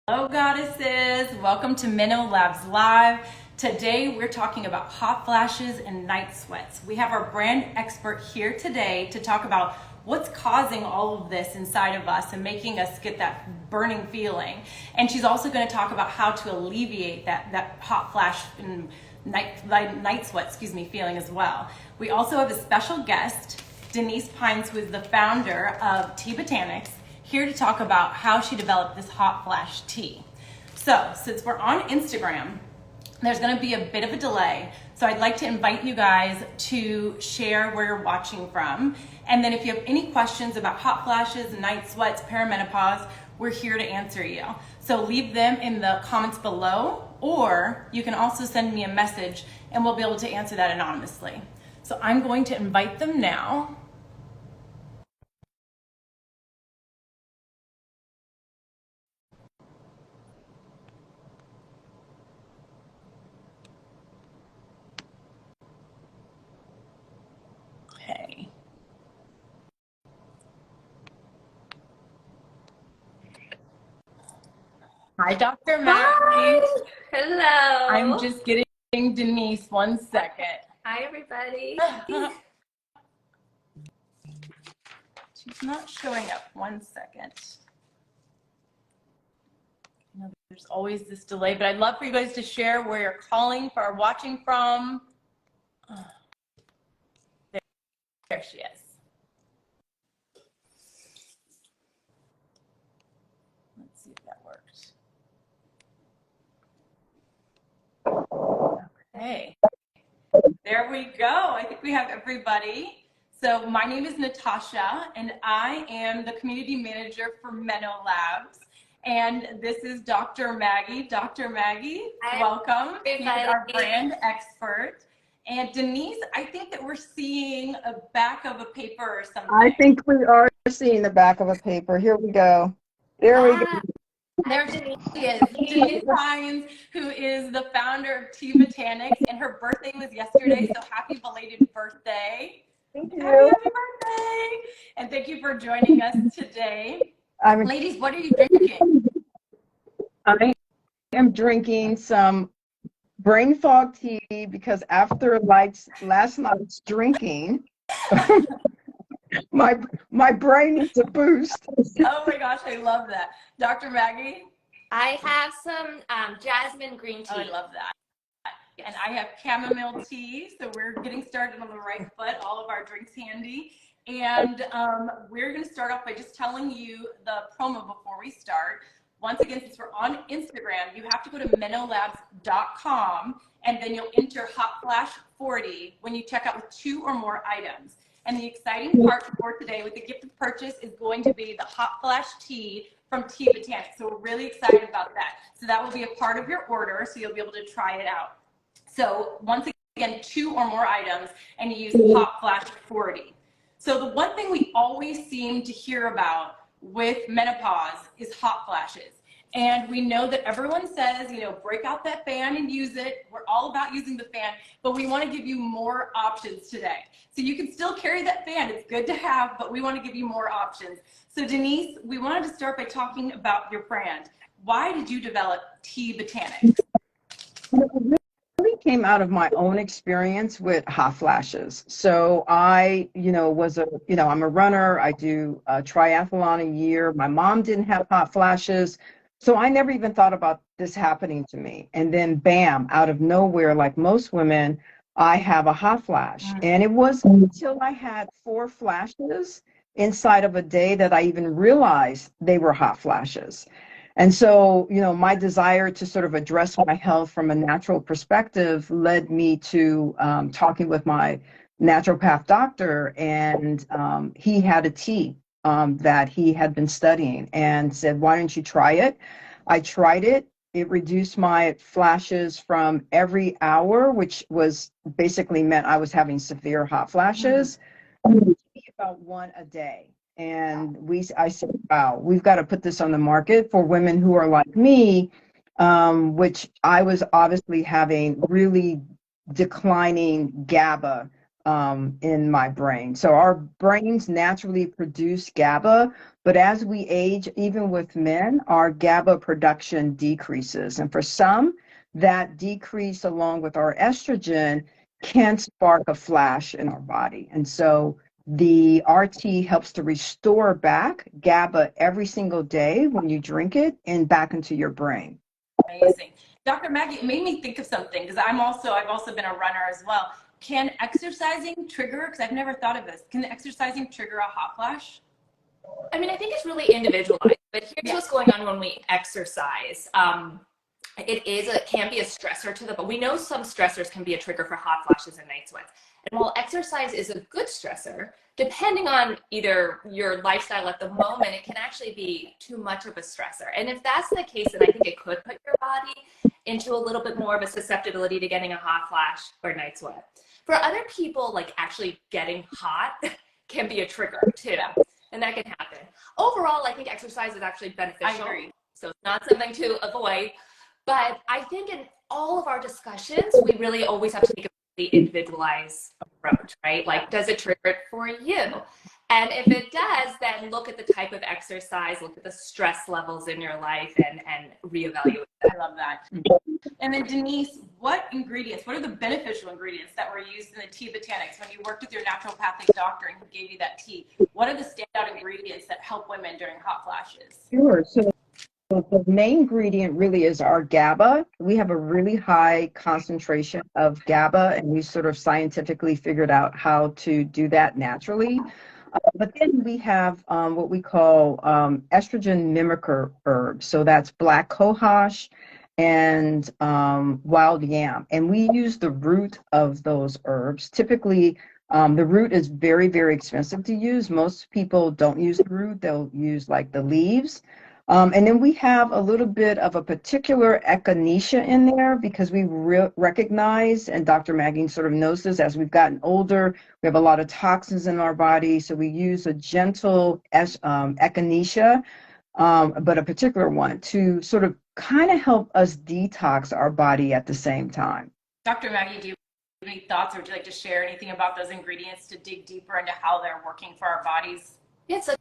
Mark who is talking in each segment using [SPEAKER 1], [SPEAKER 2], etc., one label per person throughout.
[SPEAKER 1] Hello, goddesses. Welcome to MenoLabs Live. Today, we're talking about hot flashes and night sweats. We have our brand expert here today to talk about what's causing all of this inside of us and making us get that burning feeling. And she's also going to talk about how to alleviate that hot flash and night sweat, feeling as well. We also have a special guest, Denise Pines, who is the founder of Tea Botanics, here to talk about how she developed this hot flash tea. So since we're on Instagram, there's going to be a bit of a delay. So I'd like to invite you guys to share where you're watching from. And then if you have any questions about hot flashes, night sweats, perimenopause, we're here to answer you. So leave them in the comments below, or you can also send me a message and we'll be able to answer that anonymously. So I'm going to invite them now. Okay. Hi, Dr.
[SPEAKER 2] Hi.
[SPEAKER 1] Maggie.
[SPEAKER 2] Hello.
[SPEAKER 1] I'm just getting Denise 1 second.
[SPEAKER 2] Hi, everybody.
[SPEAKER 1] She's not showing up. 1 second. You know, there's always this delay, but I'd love for you guys to share where you're calling or watching from. There she is. Let's see if that works. Okay. There we go. I think we have everybody. So my name is Natasha, and I am the community manager for MenoLabs. And this is Dr. Maggie. Dr. Maggie, welcome. She's our brand expert. And Denise, I think that we're seeing a back of a paper or something.
[SPEAKER 3] I think we are seeing the back of a paper. Here we go. There we go.
[SPEAKER 1] There she is, Denise Pines, who is the founder of Tea Botanics, and her birthday was yesterday, so happy belated birthday.
[SPEAKER 3] Thank you.
[SPEAKER 1] Happy birthday. And thank you for joining us today. Ladies, what are you drinking?
[SPEAKER 3] I am drinking some brain fog tea because after last night's drinking, my brain needs a boost.
[SPEAKER 1] Oh my gosh, I love that. Dr. Maggie?
[SPEAKER 2] I have some jasmine green tea.
[SPEAKER 1] Oh, I love that. And I have chamomile tea, so we're getting started on the right foot, all of our drinks handy. And we're going to start off by just telling you the promo before we start. Once again, since we're on Instagram, you have to go to menolabs.com, and then you'll enter Hot Flash 40 when you check out with 2 or more items. And the exciting part for today with the gift of purchase is going to be the Hot Flash tea from Tea Botanics. So we're really excited about that. So that will be a part of your order, so you'll be able to try it out. So once again, 2 or more items, and you use Hot Flash 40. So the one thing we always seem to hear about with menopause is hot flashes. And we know that everyone says, you know, break out that fan and use it. We're all about using the fan, but we want to give you more options today. So you can still carry that fan. It's good to have, but we want to give you more options. So Denise, we wanted to start by talking about your brand. Why did you develop Tea Botanics?
[SPEAKER 3] Came out of my own experience with hot flashes. So I, I'm a runner. I do a triathlon a year. My mom didn't have hot flashes. So I never even thought about this happening to me. And then bam, out of nowhere, like most women, I have a hot flash. And it was until I had 4 flashes inside of a day that I even realized they were hot flashes. And so, my desire to sort of address my health from a natural perspective led me to talking with my naturopath doctor, and he had a tea that he had been studying and said, why don't you try it? I tried it. It reduced my flashes from every hour, which was basically meant I was having severe hot flashes, to about 1 a day. And I said, wow, we've got to put this on the market for women who are like me, which I was obviously having really declining GABA in my brain. So our brains naturally produce GABA But as we age, even with men, our GABA production decreases. And for some, that decrease along with our estrogen can spark a flash in our body. And so the RT helps to restore back GABA every single day when you drink it and back into your brain.
[SPEAKER 1] Amazing. Dr. Maggie, it made me think of something because I've also been a runner as well. Can exercising trigger, because I've never thought of this, can exercising trigger a hot flash?
[SPEAKER 2] I mean, I think it's really individualized, but here's what's going on when we exercise. It can be a stressor to the, but we know some stressors can be a trigger for hot flashes and night sweats. And while exercise is a good stressor, depending on either your lifestyle at the moment, it can actually be too much of a stressor. And if that's the case, then I think it could put your body into a little bit more of a susceptibility to getting a hot flash or night sweat. For other people, like actually getting hot can be a trigger too. And that can happen. Overall, I think exercise is actually beneficial.
[SPEAKER 1] I agree.
[SPEAKER 2] So it's not something to avoid. But I think in all of our discussions, we really always have to take a really individualized approach, right? Like, does it trigger it for you? And if it does, then look at the type of exercise, look at the stress levels in your life, and reevaluate that.
[SPEAKER 1] I love that. And then Denise, what are the beneficial ingredients that were used in the tea botanics when you worked with your naturopathic doctor and he gave you that tea? What are the standout ingredients that help women during hot flashes?
[SPEAKER 3] Sure. So the main ingredient really is our GABA. We have a really high concentration of GABA, and we sort of scientifically figured out how to do that naturally. But then we have what we call estrogen mimicker herbs. So that's black cohosh and wild yam. And we use the root of those herbs. Typically, the root is very, very expensive to use. Most people don't use the root. They'll use like the leaves. And then we have a little bit of a particular echinacea in there because we recognize, and Dr. Maggie sort of knows this, as we've gotten older, we have a lot of toxins in our body. So we use a gentle echinacea, but a particular one to sort of kind of help us detox our body at the same time.
[SPEAKER 1] Dr. Maggie, do you have any thoughts, or would you like to share anything about those ingredients to dig deeper into how they're working for our bodies?
[SPEAKER 2] It's such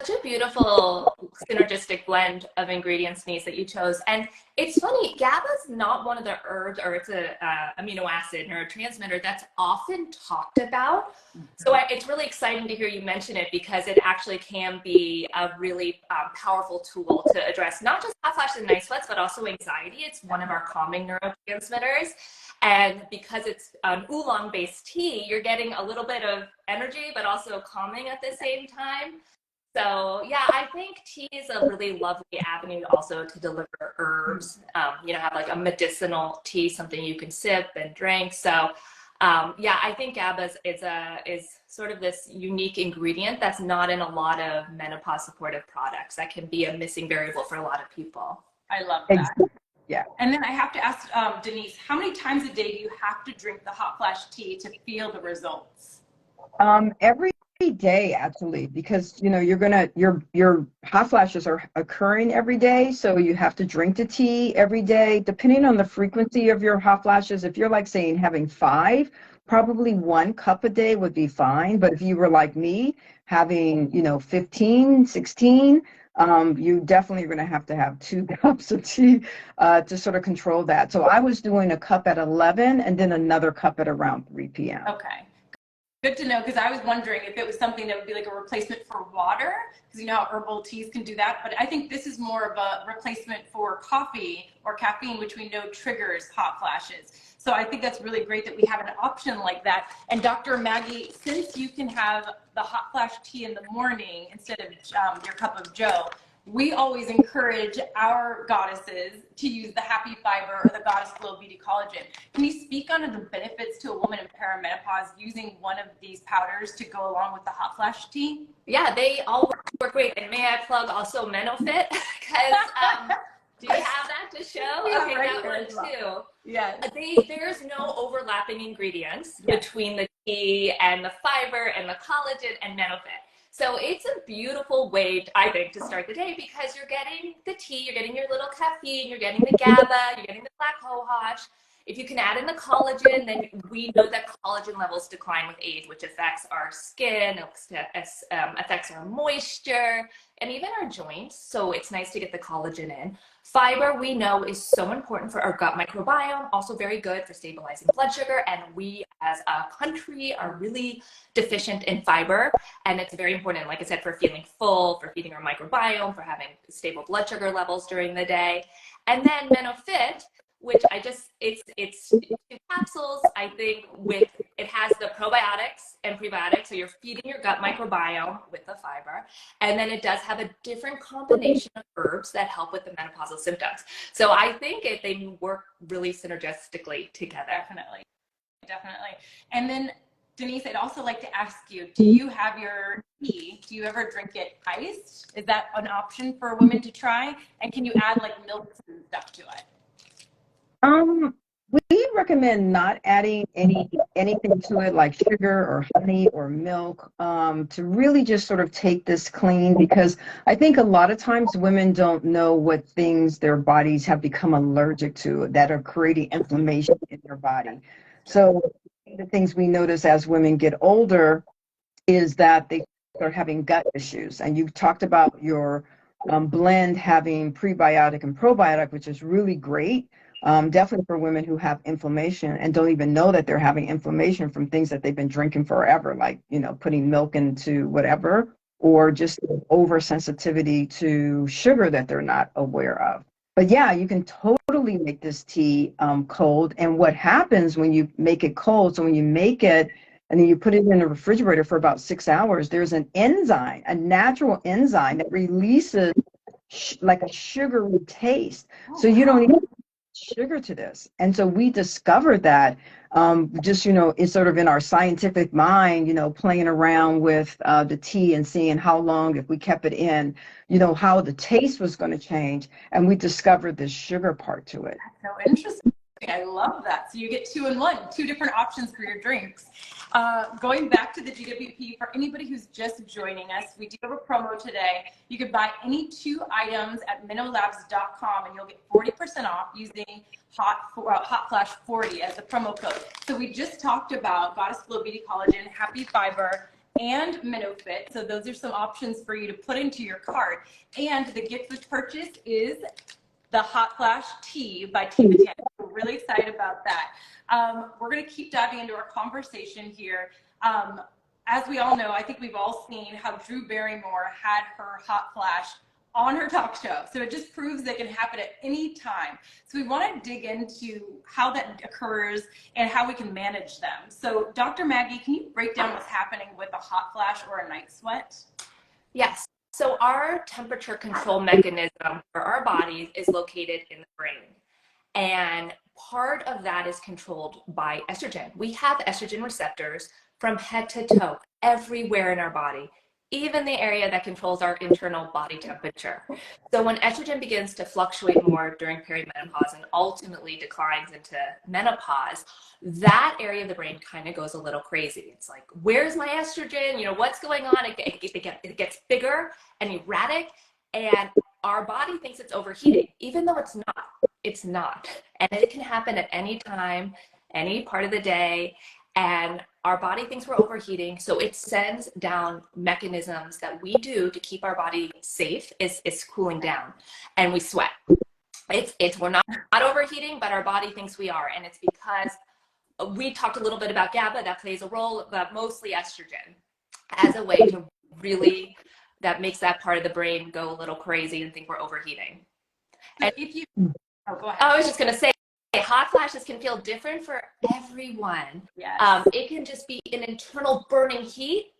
[SPEAKER 2] a beautiful synergistic blend of ingredients, Denise, that you chose. And it's funny, GABA is not one of the herbs, or it's a amino acid neurotransmitter that's often talked about. So it's really exciting to hear you mention it because it actually can be a really powerful tool to address not just hot flashes and night sweats, but also anxiety. It's one of our calming neurotransmitters. And because it's an oolong-based tea, you're getting a little bit of energy, but also calming at the same time. So yeah, I think tea is a really lovely avenue also to deliver herbs. Have like a medicinal tea, something you can sip and drink. So yeah, I think GABA is sort of this unique ingredient that's not in a lot of menopause supportive products. That can be a missing variable for a lot of people.
[SPEAKER 1] I love that.
[SPEAKER 3] Exactly. Yeah.
[SPEAKER 1] And then I have to ask Denise, how many times a day do you have to drink the hot flash tea to feel the results?
[SPEAKER 3] Every day, actually, because your hot flashes are occurring every day, so you have to drink the tea every day. Depending on the frequency of your hot flashes, if you're like saying having 5, probably 1 cup a day would be fine. But if you were like me, having 15, 16, you definitely are going to have 2 cups of tea to sort of control that. So I was doing a cup at 11 and then another cup at around 3 p.m.
[SPEAKER 1] Okay. Good to know, because I was wondering if it was something that would be like a replacement for water, because you know how herbal teas can do that. But I think this is more of a replacement for coffee or caffeine, which we know triggers hot flashes. So I think that's really great that we have an option like that. And Dr. Maggie, since you can have the hot flash tea in the morning instead of your cup of joe, we always encourage our goddesses to use the Happy Fiber or the Goddess Glow Beauty Collagen. Can you speak on the benefits to a woman in perimenopause using one of these powders to go along with the hot flash tea?
[SPEAKER 2] Yeah, they all work great. And may I plug also MenoFit? Because do you have that to show?
[SPEAKER 1] Yeah,
[SPEAKER 2] okay,
[SPEAKER 1] right,
[SPEAKER 2] that one too.
[SPEAKER 1] Yeah.
[SPEAKER 2] There's no overlapping ingredients between the tea and the fiber and the collagen and MenoFit. So it's a beautiful way, I think, to start the day because you're getting the tea, you're getting your little caffeine, you're getting the GABA, you're getting the black cohosh. If you can add in the collagen, then we know that collagen levels decline with age, which affects our skin, affects our moisture, and even our joints. So it's nice to get the collagen in. Fiber, we know, is so important for our gut microbiome, also very good for stabilizing blood sugar. And we as a country are really deficient in fiber. And it's very important, like I said, for feeling full, for feeding our microbiome, for having stable blood sugar levels during the day. And then MenoFit, which it's 2 capsules, I think, with, it has the probiotics and prebiotics, so you're feeding your gut microbiome with the fiber, and then it does have a different combination of herbs that help with the menopausal symptoms. So I think they work really synergistically together.
[SPEAKER 1] Definitely. And then Denise, I'd also like to ask you, do you have your tea? Do you ever drink it iced? Is that an option for women to try? And can you add like milk and stuff to it?
[SPEAKER 3] We recommend not adding anything to it like sugar or honey or milk, to really just sort of take this clean, because I think a lot of times women don't know what things their bodies have become allergic to that are creating inflammation in their body. So the things we notice as women get older is that they start having gut issues. And you talked about your blend having prebiotic and probiotic, which is really great. Definitely for women who have inflammation and don't even know that they're having inflammation from things that they've been drinking forever, like, putting milk into whatever, or just oversensitivity to sugar that they're not aware of. But yeah, you can totally make this tea cold. And what happens when you make it cold, so when you make it and then you put it in a refrigerator for about 6 hours, there's an enzyme, a natural enzyme that releases like a sugary taste. So you don't even sugar to this. And so we discovered that just, it's sort of in our scientific mind, playing around with the tea and seeing how long, if we kept it in, how the taste was going to change. And we discovered this sugar part to it.
[SPEAKER 1] That's so interesting. I love that. So you get 2 in 1, 2 different options for your drinks. Going back to the GWP, for anybody who's just joining us, we do have a promo today. You could buy any 2 items at MenoLabs.com and you'll get 40% off using Hot Flash 40 as the promo code. So we just talked about Goddess Glow Beauty Collagen, Happy Fiber, and MenoFit. So those are some options for you to put into your cart. And the gift with purchase is the Hot Flash Tea by Tina Tan. We're really excited about that. We're going to keep diving into our conversation here. As we all know, I think we've all seen how Drew Barrymore had her hot flash on her talk show. So it just proves that it can happen at any time. So we want to dig into how that occurs and how we can manage them. So Dr. Maggie, can you break down what's happening with a hot flash or a night sweat?
[SPEAKER 2] Yes. So our temperature control mechanism for our bodies is located in the brain. And part of that is controlled by estrogen. We have estrogen receptors from head to toe, everywhere in our body, even the area that controls our internal body temperature. So when estrogen begins to fluctuate more during perimenopause and ultimately declines into menopause, that area of the brain kind of goes a little crazy. It's like, where's my estrogen? What's going on? It gets bigger and erratic, and our body thinks it's overheating, even though it's not. It's not. And it can happen at any time, any part of the day. And our body thinks we're overheating, so it sends down mechanisms that we do to keep our body safe. It's cooling down, and we sweat. We're not overheating, but our body thinks we are, and it's because we talked a little bit about GABA that plays a role, but mostly estrogen as a way to really, that makes that part of the brain go a little crazy and think we're overheating.
[SPEAKER 1] So go ahead.
[SPEAKER 2] I was just going to say, hot flashes can feel different for everyone.
[SPEAKER 1] Yes.
[SPEAKER 2] It can just be an internal burning heat,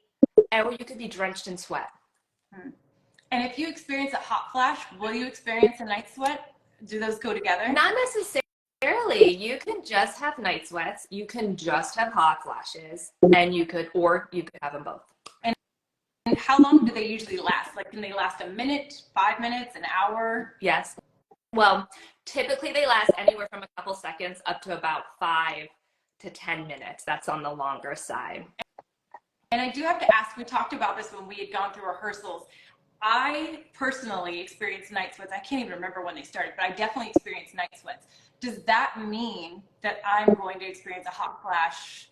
[SPEAKER 2] or you could be drenched in sweat.
[SPEAKER 1] And if you experience a hot flash, will you experience a night sweat? Do those go together?
[SPEAKER 2] Not necessarily. You can just have night sweats. You can just have hot flashes, and you could have them both.
[SPEAKER 1] And how long do they usually last? Like, can they last a minute, 5 minutes, an hour?
[SPEAKER 2] Yes. Well, typically they last anywhere from a couple seconds up to about 5 to 10 minutes. That's on the longer side.
[SPEAKER 1] And I do have to ask, we talked about this when we had gone through rehearsals. I personally experienced night sweats. I can't even remember when they started, but I definitely experienced night sweats. does that mean that I'm going to experience a hot flash,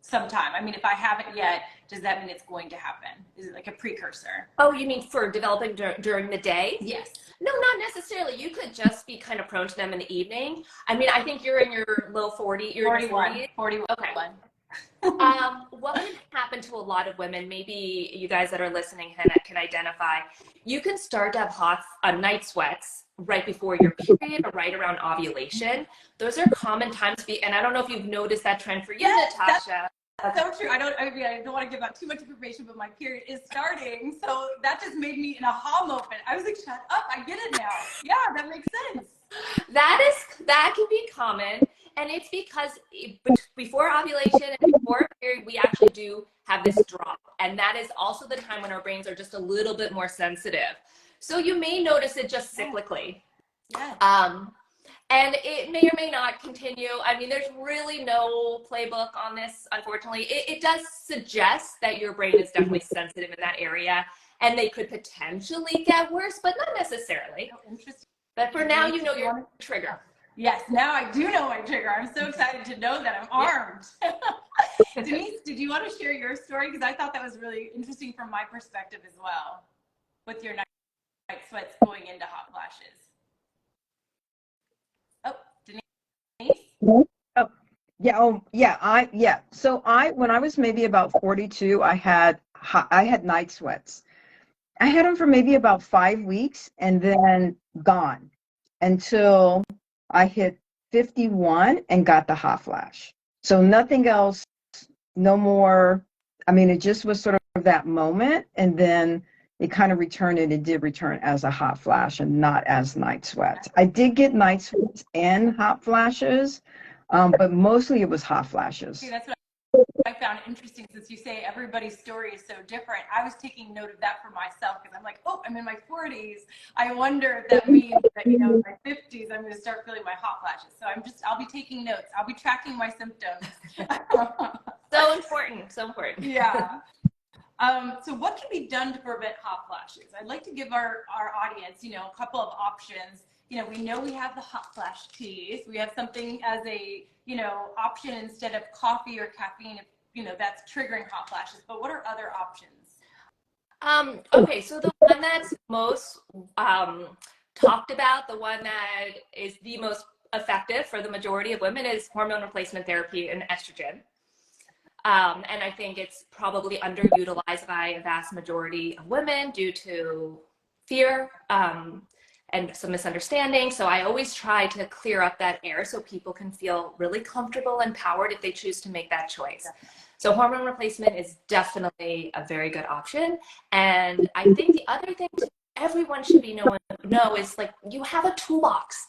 [SPEAKER 1] sometime? I mean, if I haven't yet, does that mean it's going to happen? Is it like a precursor?
[SPEAKER 2] Oh, you mean for developing during the day?
[SPEAKER 1] Yes.
[SPEAKER 2] No, not necessarily. You could just be kind of prone to them in the evening. I mean, I think you're in your low 40s. You're
[SPEAKER 1] 41.
[SPEAKER 2] in your 40s.
[SPEAKER 1] 41.
[SPEAKER 2] Okay. What can happen to a lot of women, maybe you guys that are listening can identify, you can start to have night sweats right before your period or right around ovulation. Those are common times and I don't know if you've noticed that trend for you,
[SPEAKER 1] Yes,
[SPEAKER 2] Natasha.
[SPEAKER 1] That's so true. I don't want to give out too much information, but my period is starting. So that just made me an aha moment. I was like, shut up, I get it now. Yeah, that makes sense.
[SPEAKER 2] That can be common. And it's because before ovulation and before a period, we actually do have this drop. And that is also the time when our brains are just a little bit more sensitive. So you may notice it just cyclically.
[SPEAKER 1] Yeah.
[SPEAKER 2] And it may or may not continue. I mean, there's really no playbook on this, unfortunately. It does suggest that your brain is definitely sensitive in that area, and they could potentially get worse, but not necessarily.
[SPEAKER 1] Oh, interesting.
[SPEAKER 2] But for now, you know your trigger.
[SPEAKER 1] Yes, now I do know my trigger. I'm so excited to know that I'm armed. Denise, did you want to share your story? Because I thought that was really interesting from my perspective as well, with your night sweats going into hot flashes. Oh, Denise?
[SPEAKER 3] Oh, yeah. Oh, yeah. Yeah. So when I was maybe about 42, I had night sweats. I had them for maybe about 5 weeks and then gone until I hit 51 and got the hot flash. So nothing else, no more. I mean, it just was sort of that moment, and then it kind of returned, and it did return as a hot flash and not as night sweats. I did get night sweats and hot flashes, but mostly it was hot flashes.
[SPEAKER 1] See, that's what I found interesting, since you say everybody's story is so different. I was taking note of that for myself because I'm like, oh, I'm in my 40s. I wonder if that means that, in my 50s, I'm going to start feeling my hot flashes. So I'll be taking notes. I'll be tracking my symptoms.
[SPEAKER 2] So important. So important.
[SPEAKER 1] Yeah. So what can be done to prevent hot flashes? I'd like to give our audience, a couple of options. We know we have the hot flash teas. We have something as a, option instead of coffee or caffeine, if, that's triggering hot flashes. But what are other options?
[SPEAKER 2] Okay, so the one that's most talked about, the one that is the most effective for the majority of women, is hormone replacement therapy and estrogen. And I think it's probably underutilized by a vast majority of women due to fear and some misunderstanding. So I always try to clear up that air so people can feel really comfortable and empowered if they choose to make that choice. So hormone replacement is definitely a very good option. And I think the other thing everyone should know is, like, you have a toolbox.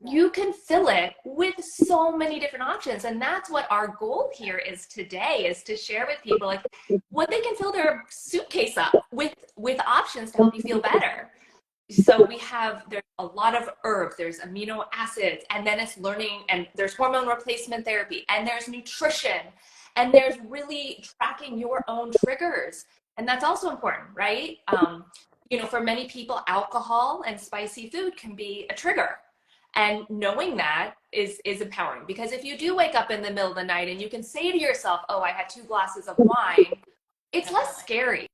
[SPEAKER 2] You can fill it with so many different options. And that's what our goal here is today, is to share with people, like, what they can fill their suitcase up with options to help you feel better. So there's a lot of herbs, there's amino acids, and then it's learning, and there's hormone replacement therapy, and there's nutrition, and there's really tracking your own triggers. And that's also important, right? For many people, alcohol and spicy food can be a trigger. And knowing that is empowering, because if you do wake up in the middle of the night and you can say to yourself, oh, I had 2 glasses of wine, it's less scary.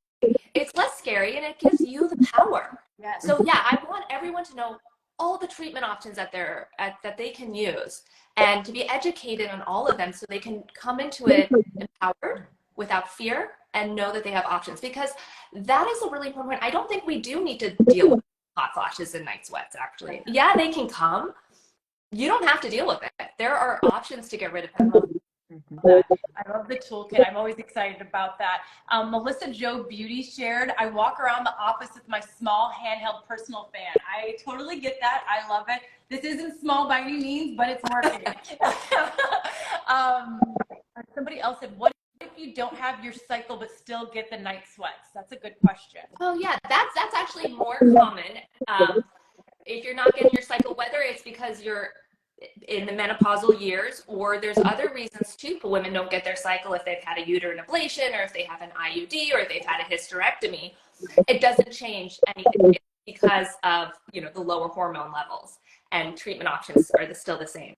[SPEAKER 2] It's less scary, and it gives you the power.
[SPEAKER 1] Yes.
[SPEAKER 2] So yeah, I want everyone to know all the treatment options that they can use, and to be educated on all of them so they can come into it empowered, without fear, and know that they have options, because that is a really important. I don't think we do need to deal with hot flashes and night sweats, actually. Yeah, they can come. You don't have to deal with it. There are options to get rid of them.
[SPEAKER 1] I love the toolkit. I'm always excited about that. Melissa Jo Beauty shared, I walk around the office with my small handheld personal fan. I totally get that. I love it. This isn't small by any means, but it's working. Somebody else said, what if you don't have your cycle but still get the night sweats? That's a good question.
[SPEAKER 2] Oh yeah, that's actually more common. If you're not getting your cycle, whether it's because you're in the menopausal years, or there's other reasons too for women don't get their cycle, if they've had a uterine ablation, or if they have an IUD, or if they've had a hysterectomy. It doesn't change anything. It's because of the lower hormone levels. and treatment options are still the same.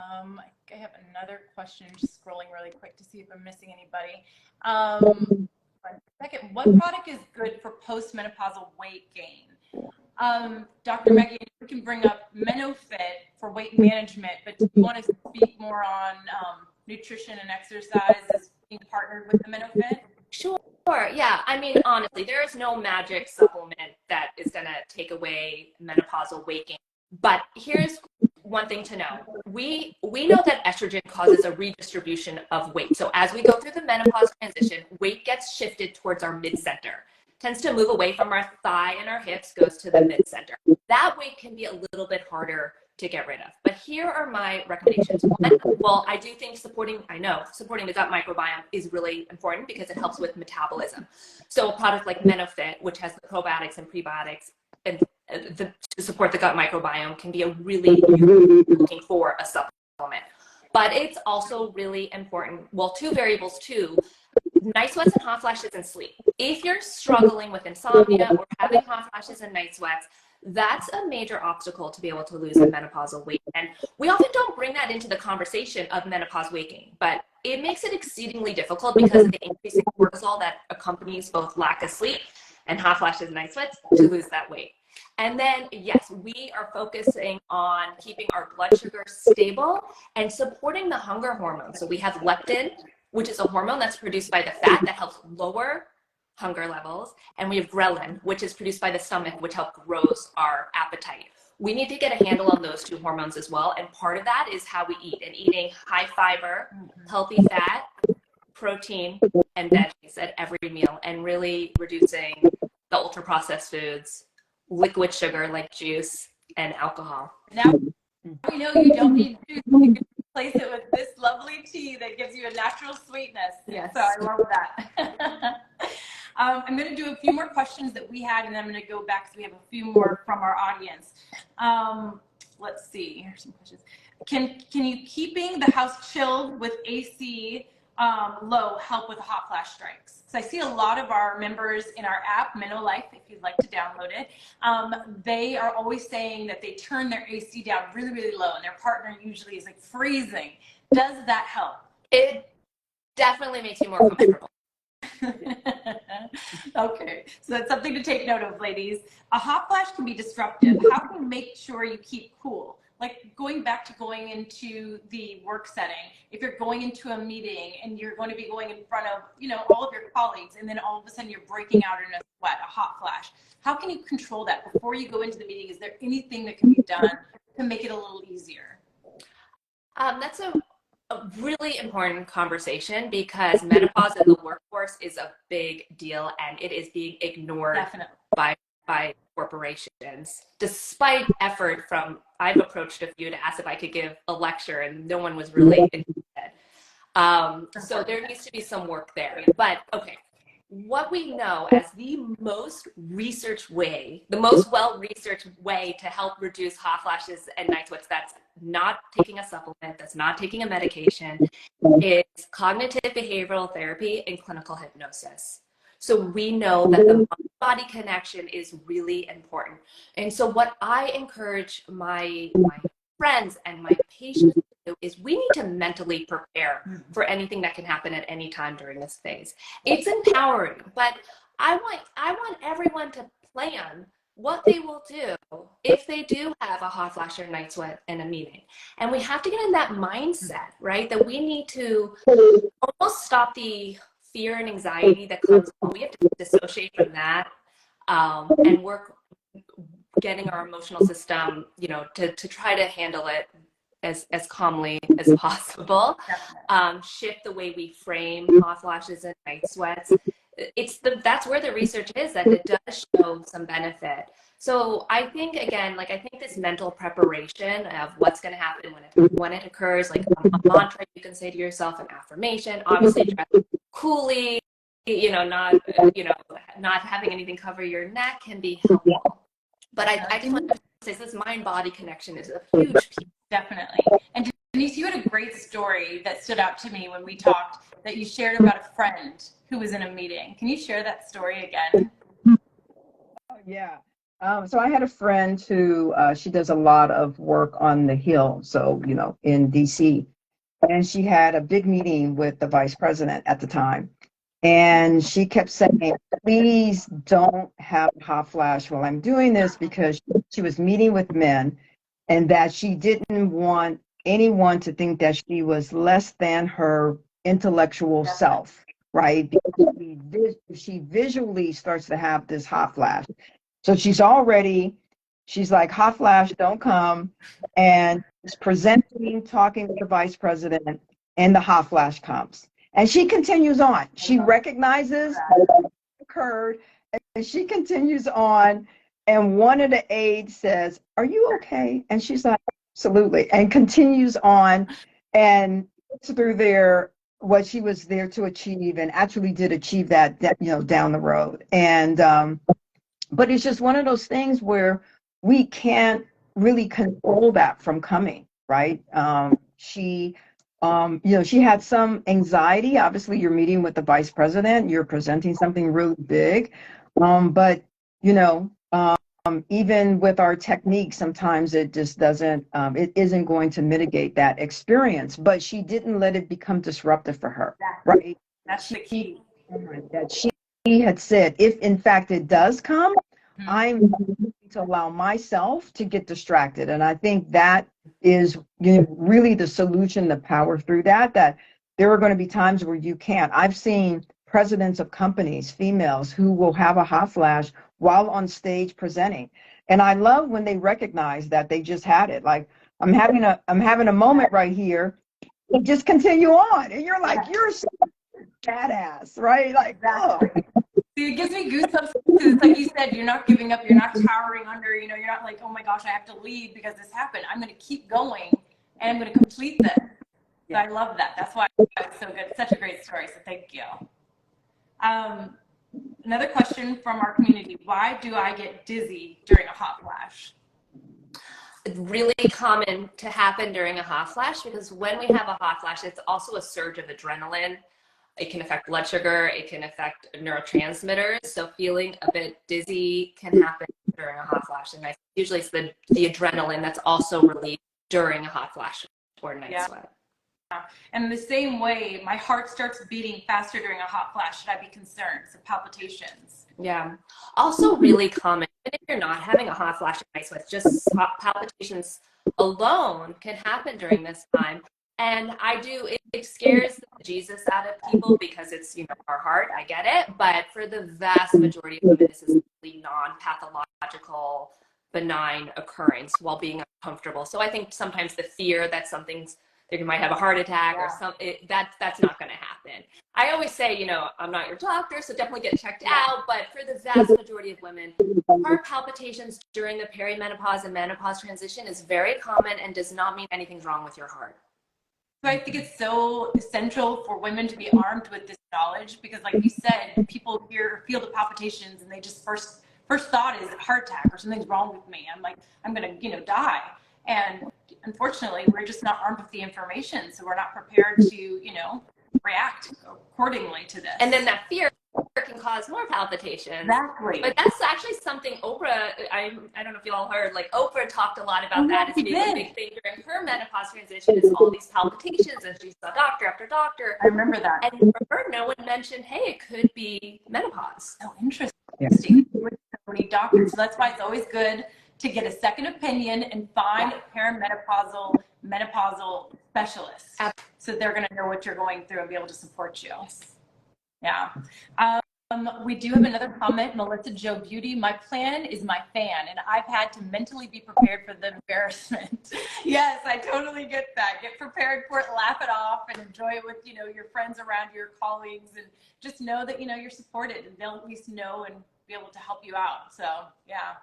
[SPEAKER 1] I have another question, just scrolling really quick to see if I'm missing anybody. 1 second, what product is good for postmenopausal weight gain? Dr. Maggie, you can bring up MenoFit for weight management, but do you want to speak more on nutrition and exercise as being partnered with the MenoFit?
[SPEAKER 2] Sure. Yeah. I mean, honestly, there is no magic supplement that is going to take away menopausal weight gain. But here's one thing to know. We know that estrogen causes a redistribution of weight. So as we go through the menopause transition, weight gets shifted towards our mid-center. Tends to move away from our thigh and our hips, goes to the mid-center. That weight can be a little bit harder to get rid of. But here are my recommendations. One, well, I do think supporting the gut microbiome is really important because it helps with metabolism. So a product like MenoFit, which has the probiotics and prebiotics and to support the gut microbiome, can be a really looking for a supplement. But it's also really important, well, two variables too, night sweats and hot flashes and sleep. If you're struggling with insomnia or having hot flashes and night sweats, that's a major obstacle to be able to lose the menopausal weight. And we often don't bring that into the conversation of menopause weight gain, but it makes it exceedingly difficult because of the increasing cortisol that accompanies both lack of sleep and hot flashes and night sweats to lose that weight. And then, yes, we are focusing on keeping our blood sugar stable and supporting the hunger hormone. So we have leptin, which is a hormone that's produced by the fat that helps lower hunger levels. And we have ghrelin, which is produced by the stomach, which helps grows our appetite. We need to get a handle on those two hormones as well. And part of that is how we eat, and eating high fiber, healthy fat, protein, and veggies at every meal, and really reducing the ultra processed foods, liquid sugar like juice, and alcohol.
[SPEAKER 1] Now we know you don't need juice. You can replace it with this lovely tea that gives you a natural sweetness.
[SPEAKER 2] Yes.
[SPEAKER 1] So I love that. I'm going to do a few more questions that we had, and then I'm going to go back because we have a few more from our audience. Let's see. Here's some questions. Can you keeping the house chilled with AC low help with hot flash strikes? So I see a lot of our members in our app, MenoLife, if you'd like to download it, they are always saying that they turn their AC down really, really low, and their partner usually is like freezing. Does that help?
[SPEAKER 2] It definitely makes you more comfortable.
[SPEAKER 1] Okay, so that's something to take note of, ladies. A hot flash can be disruptive. How can you make sure you keep cool? Like going into the work setting, if you're going into a meeting and you're going to be going in front of, all of your colleagues, and then all of a sudden you're breaking out in a sweat, a hot flash. How can you control that before you go into the meeting? Is there anything that can be done to make it a little easier?
[SPEAKER 2] That's a really important conversation, because menopause in the workforce is a big deal, and it is being ignored by corporations, despite effort from, I've approached a few to ask if I could give a lecture, and no one was really interested. So there needs to be some work there. But okay, what we know as the most researched way, the most well-researched way to help reduce hot flashes and night sweats, that's not taking a supplement, that's not taking a medication, is cognitive behavioral therapy and clinical hypnosis. So we know that the body connection is really important. And so what I encourage my friends and my patients to do is we need to mentally prepare for anything that can happen at any time during this phase. It's empowering, but I want everyone to plan what they will do if they do have a hot flash or night sweat in a meeting. And we have to get in that mindset, right? That we need to almost stop the fear and anxiety that comes. We have to dissociate from that and work getting our emotional system, to try to handle it as calmly as possible. Shift the way we frame hot flashes and night sweats. That's where the research is, that it does show some benefit. So I think, again, I think this mental preparation of what's going to happen when it occurs, like a mantra you can say to yourself, an affirmation, obviously dress coolly, not having anything cover your neck can be helpful. But I just want to say this mind-body connection is a huge piece.
[SPEAKER 1] Definitely. And Denise, you had a great story that stood out to me when we talked, that you shared about a friend who was in a meeting. Can you share that story again?
[SPEAKER 3] Oh, yeah. So I had a friend who she does a lot of work on the Hill, so in DC, and she had a big meeting with the vice president at the time, and she kept saying, "Please don't have a hot flash while I'm doing this," because she was meeting with men, and that she didn't want anyone to think that she was less than her intellectual self, right? Because she visually starts to have this hot flash. So she's like, hot flash, don't come. And she's presenting, talking with the vice president, and the hot flash comes. And she continues on. She recognizes what occurred, and she continues on. And one of the aides says, "Are you okay?" And she's like, "Absolutely," and continues on and gets through there what she was there to achieve, and actually did achieve that, down the road. And but it's just one of those things where we can't really control that from coming, right? She had some anxiety. Obviously, you're meeting with the vice president, you're presenting something really big. But, even with our technique, sometimes it just doesn't, it isn't going to mitigate that experience. But she didn't let it become disruptive for her, right?
[SPEAKER 1] That's the key.
[SPEAKER 3] That she had said, if in fact it does come,
[SPEAKER 1] Mhm.
[SPEAKER 3] I'm going to allow myself to get distracted. And I think that is really the solution, the power through that there are going to be times where you can't. I've seen presidents of companies, females, who will have a hot flash while on stage presenting. And I love when they recognize that they just had it. Like, I'm having a moment right here. And just continue on. And you're like, you're so badass, right? Like, oh.
[SPEAKER 1] See, it gives me goosebumps because it's like you said, you're not giving up, you're not cowering under, you're not like, oh my gosh, I have to leave because this happened. I'm going to keep going and I'm going to complete this. So I love that. That's why it's so good. Such a great story. So thank you. Another question from our community. Why do I get dizzy during a hot flash?
[SPEAKER 2] It's really common to happen during a hot flash because when we have a hot flash, it's also a surge of adrenaline. It can affect blood sugar. It can affect neurotransmitters. So feeling a bit dizzy can happen during a hot flash. And usually it's the adrenaline that's also released during a hot flash or night sweat.
[SPEAKER 1] And the same way, my heart starts beating faster during a hot flash. Should I be concerned? So palpitations.
[SPEAKER 2] Yeah. Also really common, even if you're not having a hot flash or night sweat, just palpitations alone can happen during this time. And it scares the Jesus out of people because it's, our heart, I get it. But for the vast majority of women, this is really non-pathological, benign occurrence while being uncomfortable. So I think sometimes the fear that that you might have a heart attack or something, that's not going to happen. I always say, I'm not your doctor, so definitely get checked out. But for the vast majority of women, heart palpitations during the perimenopause and menopause transition is very common and does not mean anything's wrong with your heart.
[SPEAKER 1] So I think it's so essential for women to be armed with this knowledge because, like you said, people feel the palpitations and they just first thought is heart attack or something's wrong with me. I'm like, I'm gonna, die. And unfortunately, we're just not armed with the information, so we're not prepared to, react accordingly to this.
[SPEAKER 2] And then that fear can cause more palpitations.
[SPEAKER 1] Exactly.
[SPEAKER 2] But that's actually something Oprah, I don't know if you all heard, like Oprah talked a lot about that. It's being a big thing during her menopause transition is all these palpitations, and she saw doctor after doctor.
[SPEAKER 1] I remember that.
[SPEAKER 2] And for her, no one mentioned, hey, it could be menopause.
[SPEAKER 1] Oh, interesting. With so many doctors. So that's why it's always good to get a second opinion and find a menopausal specialist. So they're going to know what you're going through and be able to support you. Yeah. We do have another comment, Melissa Joe Beauty. My plan is my fan, and I've had to mentally be prepared for the embarrassment. Yes, I totally get that. Get prepared for it, laugh it off, and enjoy it with, your friends around, your colleagues, and just know that, you're supported, and they'll at least know and be able to help you out. So, yeah.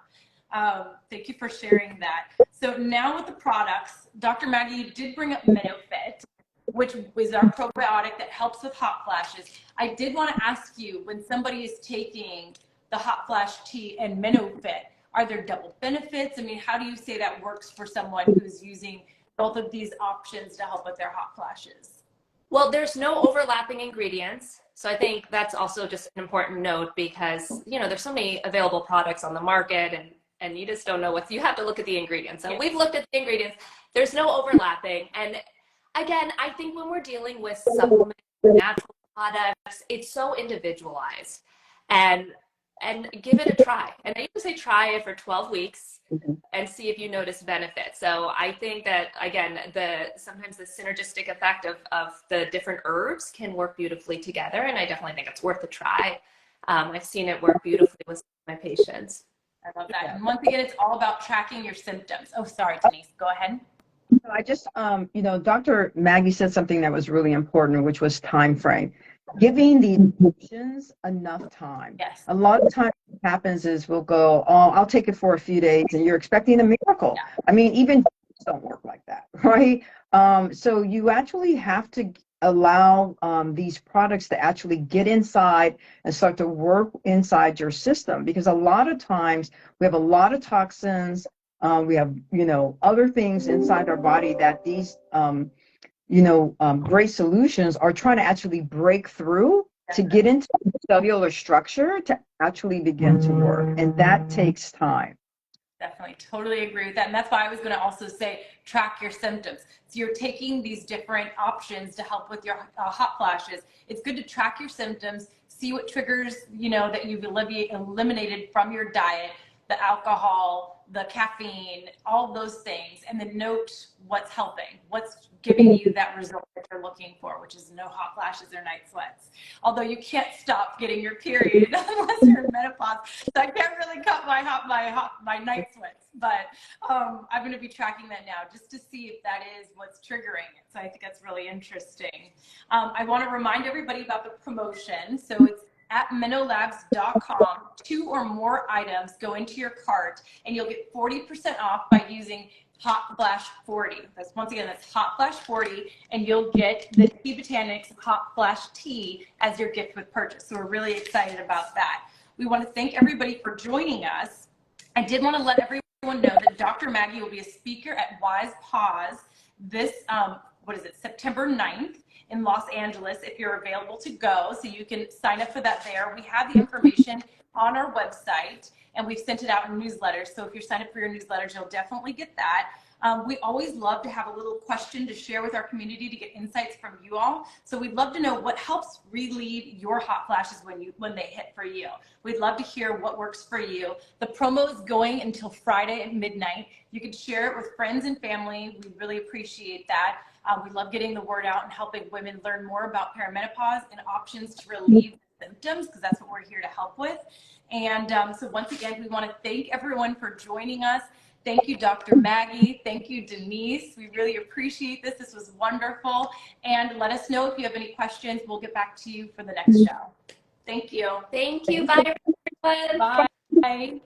[SPEAKER 1] Thank you for sharing that. So now with the products, Dr. Maggie, you did bring up MenoFit, which is our probiotic that helps with hot flashes. I did want to ask you, when somebody is taking the hot flash tea and MenoFit, are there double benefits? I mean, how do you say that works for someone who's using both of these options to help with their hot flashes?
[SPEAKER 2] Well, there's no overlapping ingredients. So I think that's also just an important note because, there's so many available products on the market and and you just don't know you have to look at the ingredients. So
[SPEAKER 1] Yes.
[SPEAKER 2] we've looked at the ingredients. There's no overlapping. And again, I think when we're dealing with supplements, natural products, it's so individualized. And give it a try. And I usually say try it for 12 weeks and see if you notice benefit. So I think that, again, sometimes the synergistic effect of the different herbs can work beautifully together. And I definitely think it's worth a try. I've seen it work beautifully with my patients.
[SPEAKER 1] I love that. Yeah. And once again, it's all about tracking your symptoms. Oh, sorry, Denise, go ahead.
[SPEAKER 3] I just, Dr. Maggie said something that was really important, which was time frame. Giving the options enough time.
[SPEAKER 1] Yes.
[SPEAKER 3] A lot of times what happens is we'll go, oh, I'll take it for a few days, and you're expecting a miracle. Yeah. I mean, even don't work like that, right? So you actually have to allow these products to actually get inside and start to work inside your system, because a lot of times we have a lot of toxins. We have, other things inside our body that these, great solutions are trying to actually break through to get into the cellular structure to actually begin to work. And that takes time.
[SPEAKER 1] Definitely, totally agree with that. And that's why I was going to also say track your symptoms. So you're taking these different options to help with your hot flashes. It's good to track your symptoms, see what triggers, that you've eliminated from your diet, the alcohol, the caffeine, all those things, and then note what's helping, what's giving you that result that you're looking for, which is no hot flashes or night sweats. Although you can't stop getting your period unless you're in menopause, so I can't really cut my night sweats. But I'm going to be tracking that now just to see if that is what's triggering it. So I think that's really interesting. I want to remind everybody about the promotion. So it's at MenoLabs.com. 2 or more items go into your cart, and you'll get 40% off by using Hot Flash 40. That's Hot Flash 40, and you'll get the Tea Botanics Hot Flash Tea as your gift with purchase. So we're really excited about that. We want to thank everybody for joining us. I did want to let everyone know that Dr. Maggie will be a speaker at Wise Pause this, September 9th. In Los Angeles, if you're available to go. So you can sign up for that there. We have the information on our website, and we've sent it out in newsletters. So if you're signed up for your newsletters, you'll definitely get that. We always love to have a little question to share with our community to get insights from you all. So we'd love to know what helps relieve your hot flashes when they hit for you. We'd love to hear what works for you. The promo is going until Friday at midnight. You can share it with friends and family. We really appreciate that. We love getting the word out and helping women learn more about perimenopause and options to relieve symptoms, because that's what we're here to help with. And so once again, we want to thank everyone for joining us. Thank you, Dr. Maggie. Thank you, Denise. We really appreciate this. This was wonderful. And let us know if you have any questions. We'll get back to you for the next show. Thank you.
[SPEAKER 2] Thank you. Bye, everyone.
[SPEAKER 1] Bye.